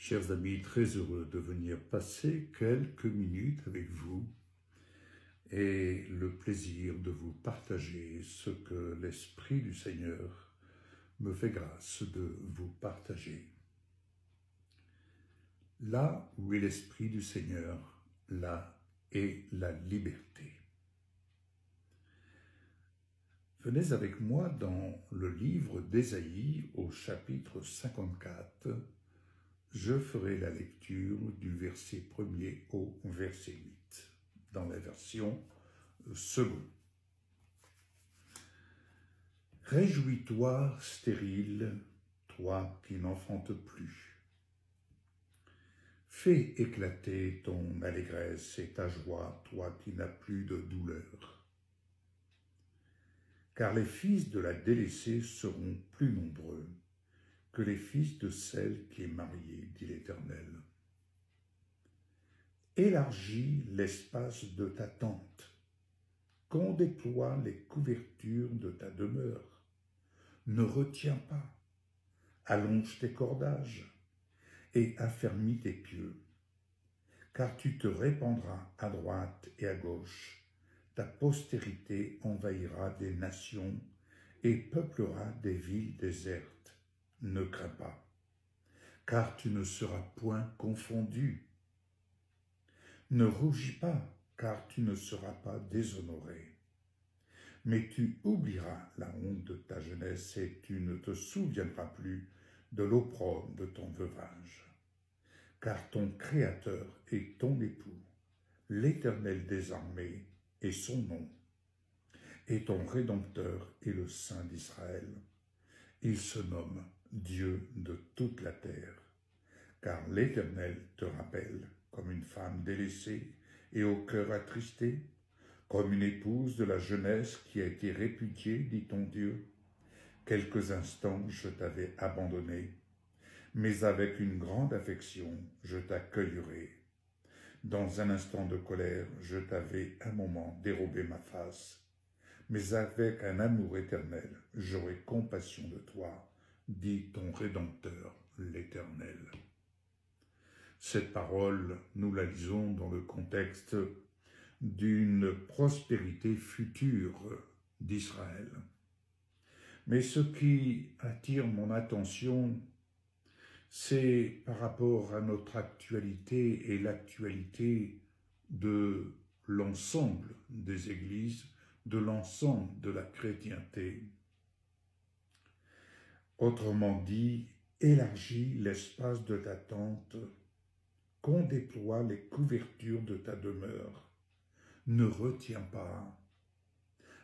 Chers amis, très heureux de venir passer quelques minutes avec vous et le plaisir de vous partager ce que l'Esprit du Seigneur me fait grâce de vous partager. Là où est l'Esprit du Seigneur, là est la liberté. Venez avec moi dans le livre d'Ésaïe au chapitre 54. Je ferai la lecture du verset 1er au verset 8, dans la version seconde. Réjouis-toi, stérile, toi qui n'enfantes plus. Fais éclater ton allégresse et ta joie, toi qui n'as plus de douleur. Car les fils de la délaissée seront plus nombreux que les fils de celle qui est mariée, dit l'Éternel. Élargis l'espace de ta tente, qu'on déploie les couvertures de ta demeure. Ne retiens pas, allonge tes cordages et affermis tes pieux, car tu te répandras à droite et à gauche. Ta postérité envahira des nations et peuplera des villes désertes. Ne crains pas, car tu ne seras point confondu. Ne rougis pas, car tu ne seras pas déshonoré. Mais tu oublieras la honte de ta jeunesse et tu ne te souviendras plus de l'opprobre de ton veuvage. Car ton Créateur est ton époux, l'Éternel des armées est son nom, et ton Rédempteur est le Saint d'Israël. Il se nomme Dieu de toute la terre, car l'Éternel te rappelle comme une femme délaissée et au cœur attristé, comme une épouse de la jeunesse qui a été répudiée, dit ton Dieu. Quelques instants je t'avais abandonné, mais avec une grande affection je t'accueillerai. Dans un instant de colère, je t'avais un moment dérobé ma face, mais avec un amour éternel, j'aurai compassion de toi, dit ton Rédempteur, l'Éternel. Cette parole, nous la lisons dans le contexte d'une prospérité future d'Israël. Mais ce qui attire mon attention, c'est par rapport à notre actualité et l'actualité de l'ensemble des églises, de l'ensemble de la chrétienté. Autrement dit, élargis l'espace de ta tente, qu'on déploie les couvertures de ta demeure. Ne retiens pas,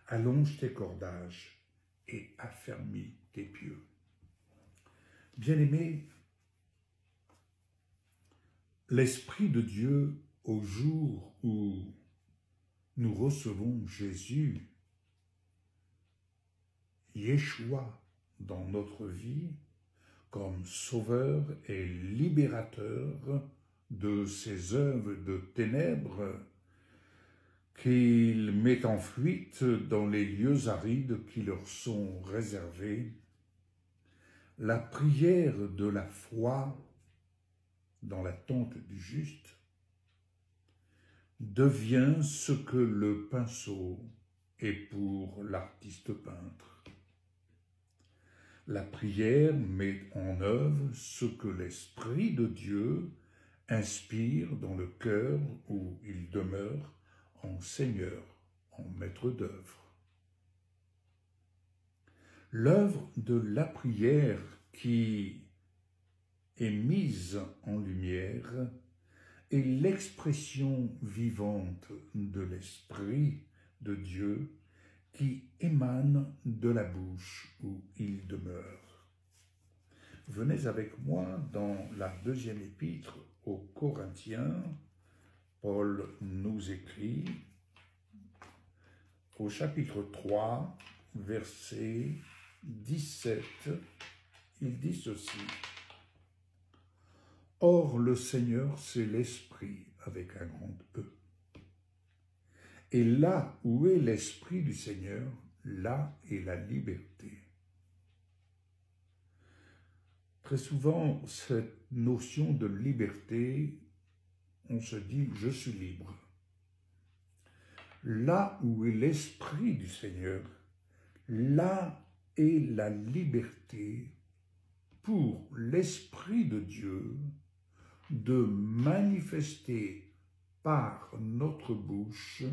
allonge tes cordages et affermis tes pieux. Bien-aimés, l'Esprit de Dieu, au jour où nous recevons Jésus, Yeshua, dans notre vie, comme sauveur et libérateur de ces œuvres de ténèbres qu'il met en fuite dans les lieux arides qui leur sont réservés, la prière de la foi dans la tente du juste devient ce que le pinceau est pour l'artiste peintre. La prière met en œuvre ce que l'Esprit de Dieu inspire dans le cœur où il demeure en Seigneur, en maître d'œuvre. L'œuvre de la prière qui est mise en lumière est l'expression vivante de l'Esprit de Dieu qui émane de la bouche où il demeure. Venez avec moi dans la deuxième épître aux Corinthiens. Paul nous écrit au chapitre 3, verset 17, il dit ceci. « Or le Seigneur, c'est l'Esprit avec un grand E. Et là où est l'Esprit du Seigneur, là est la liberté. Très souvent, cette notion de liberté, on se dit « je suis libre ». Là où est l'Esprit du Seigneur, là est la liberté pour l'Esprit de Dieu de manifester par notre bouche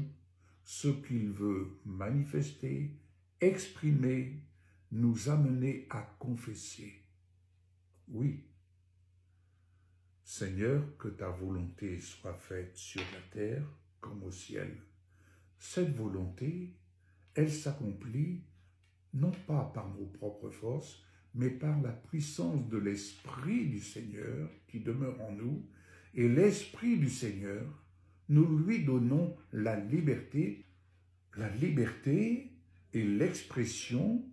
ce qu'il veut manifester, exprimer, nous amener à confesser. Oui, Seigneur, que ta volonté soit faite sur la terre comme au ciel. Cette volonté, elle s'accomplit non pas par nos propres forces, mais par la puissance de l'Esprit du Seigneur qui demeure en nous. Et l'Esprit du Seigneur, nous lui donnons la liberté. La liberté est l'expression,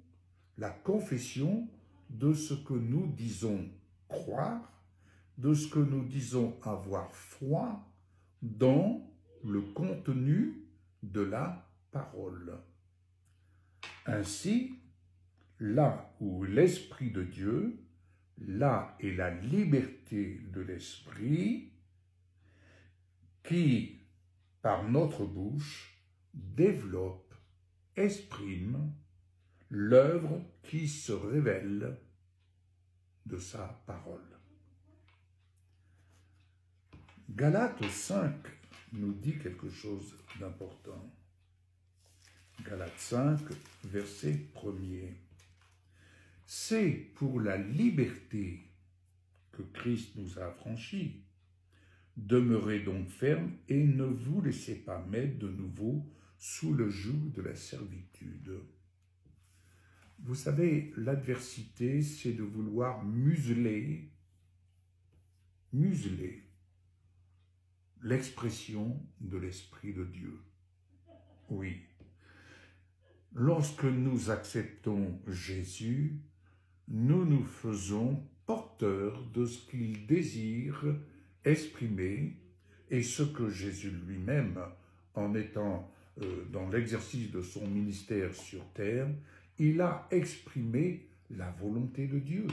la confession de ce que nous disons croire, de ce que nous disons avoir foi dans le contenu de la parole. Ainsi, là où l'Esprit de Dieu, là est la liberté de l'Esprit qui, par notre bouche, développe, exprime l'œuvre qui se révèle de sa parole. Galates 5 nous dit quelque chose d'important. Galates 5, verset 1er. C'est pour la liberté que Christ nous a affranchis. Demeurez donc fermes et ne vous laissez pas mettre de nouveau sous le joug de la servitude. Vous savez, l'adversité, c'est de vouloir museler l'expression de l'Esprit de Dieu. Oui. Lorsque nous acceptons Jésus, nous nous faisons porteurs de ce qu'il désire exprimer et ce que Jésus lui-même, en étant dans l'exercice de son ministère sur terre, il a exprimé la volonté de Dieu.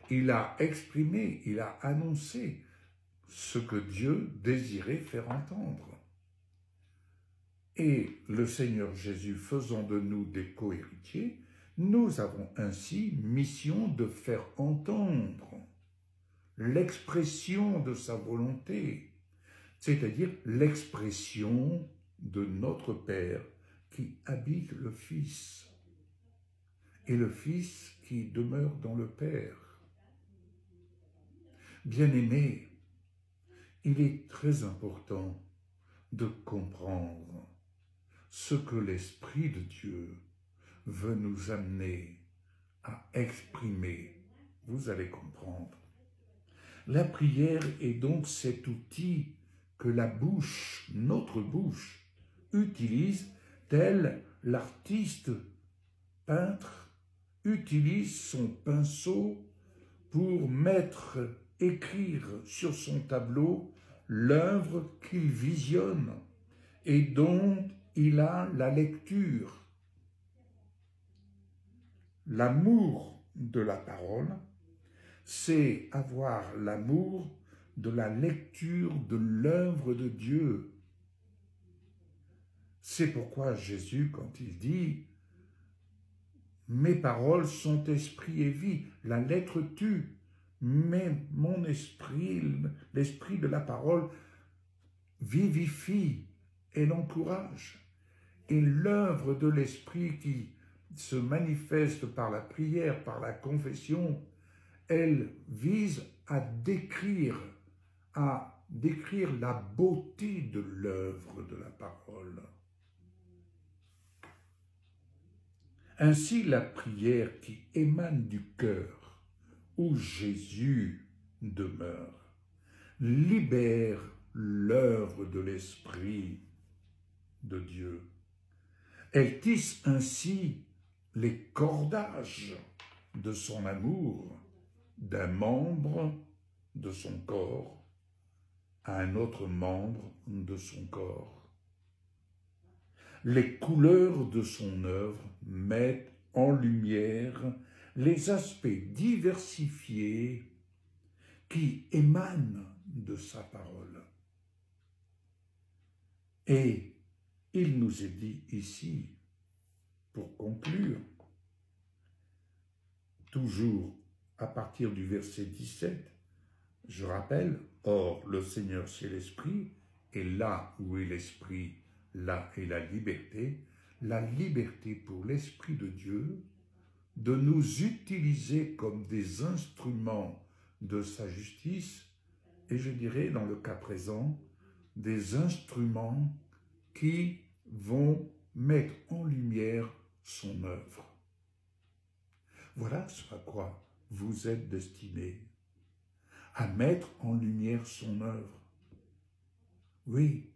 Il a exprimé, il a annoncé ce que Dieu désirait faire entendre. Et le Seigneur Jésus faisant de nous des co-héritiers, nous avons ainsi mission de faire entendre l'expression de sa volonté, c'est-à-dire l'expression de notre Père qui habite le Fils et le Fils qui demeure dans le Père. Bien-aimés, il est très important de comprendre ce que l'Esprit de Dieu veut nous amener à exprimer. Vous allez comprendre. La prière est donc cet outil que la bouche, notre bouche, utilise, tel l'artiste peintre utilise son pinceau pour écrire sur son tableau l'œuvre qu'il visionne et dont il a la lecture. L'amour de la parole, c'est avoir l'amour de la lecture de l'œuvre de Dieu. C'est pourquoi Jésus, quand il dit « Mes paroles sont esprit et vie », la lettre tue, mais mon esprit, l'esprit de la parole, vivifie et l'encourage. Et l'œuvre de l'esprit qui se manifeste par la prière, par la confession, elle vise à décrire la beauté de l'œuvre de la parole. Ainsi, la prière qui émane du cœur, où Jésus demeure, libère l'œuvre de l'Esprit de Dieu. Elle tisse ainsi les cordages de son amour d'un membre de son corps à un autre membre de son corps. Les couleurs de son œuvre mettent en lumière les aspects diversifiés qui émanent de sa parole. Et il nous est dit ici, pour conclure, toujours à partir du verset 17, je rappelle, « Or, le Seigneur, c'est l'Esprit, et là où est l'Esprit, là est la liberté pour l'Esprit de Dieu, de nous utiliser comme des instruments de sa justice, et je dirais dans le cas présent, des instruments qui vont mettre en lumière son œuvre. » Voilà ce à quoi vous êtes destinés, à mettre en lumière son œuvre. Oui,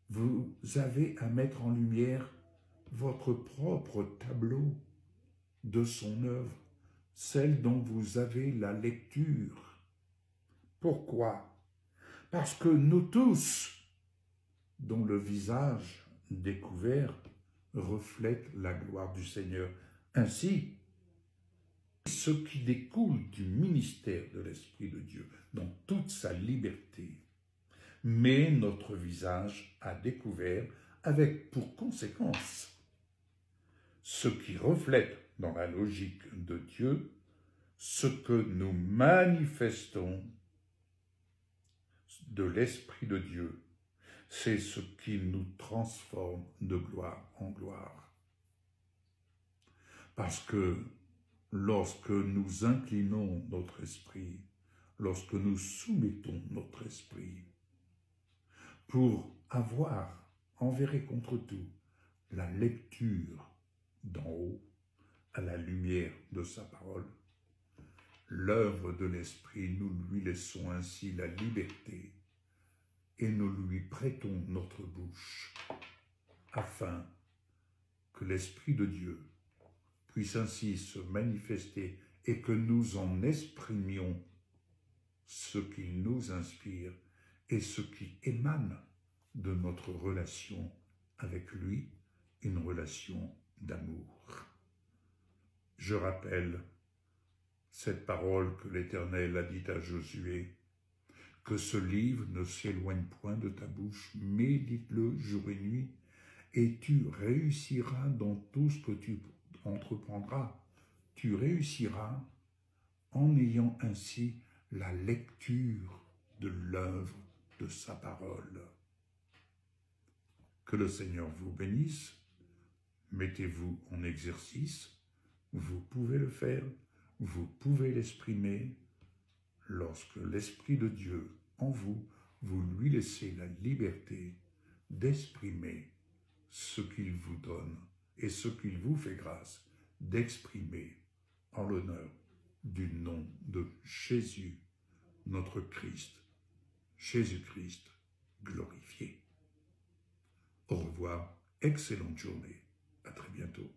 vous avez à mettre en lumière votre propre tableau de son œuvre, celle dont vous avez la lecture. Pourquoi? Parce que nous tous, dont le visage découvert reflète la gloire du Seigneur. Ainsi, ce qui découle du ministère de l'Esprit de Dieu, dans toute sa liberté, met notre visage à découvert avec pour conséquence ce qui reflète dans la logique de Dieu ce que nous manifestons de l'Esprit de Dieu. C'est ce qui nous transforme de gloire en gloire. Parce que lorsque nous inclinons notre esprit, lorsque nous soumettons notre esprit, pour avoir, envers et contre tout, la lecture d'en haut à la lumière de sa parole, l'œuvre de l'esprit, nous lui laissons ainsi la liberté et nous lui prêtons notre bouche afin que l'Esprit de Dieu puisse ainsi se manifester et que nous en exprimions ce qu'il nous inspire et ce qui émane de notre relation avec lui, une relation d'amour. Je rappelle cette parole que l'Éternel a dite à Josué, que ce livre ne s'éloigne point de ta bouche, médite-le jour et nuit, et tu réussiras dans tout ce que tu entreprendras. Tu réussiras en ayant ainsi la lecture de l'œuvre de sa parole. Que le Seigneur vous bénisse. Mettez-vous en exercice. Vous pouvez le faire. Vous pouvez l'exprimer. Lorsque l'Esprit de Dieu en vous, vous lui laissez la liberté d'exprimer ce qu'il vous donne et ce qu'il vous fait grâce d'exprimer en l'honneur du nom de Jésus, notre Christ, Jésus-Christ glorifié. Au revoir, excellente journée, à très bientôt.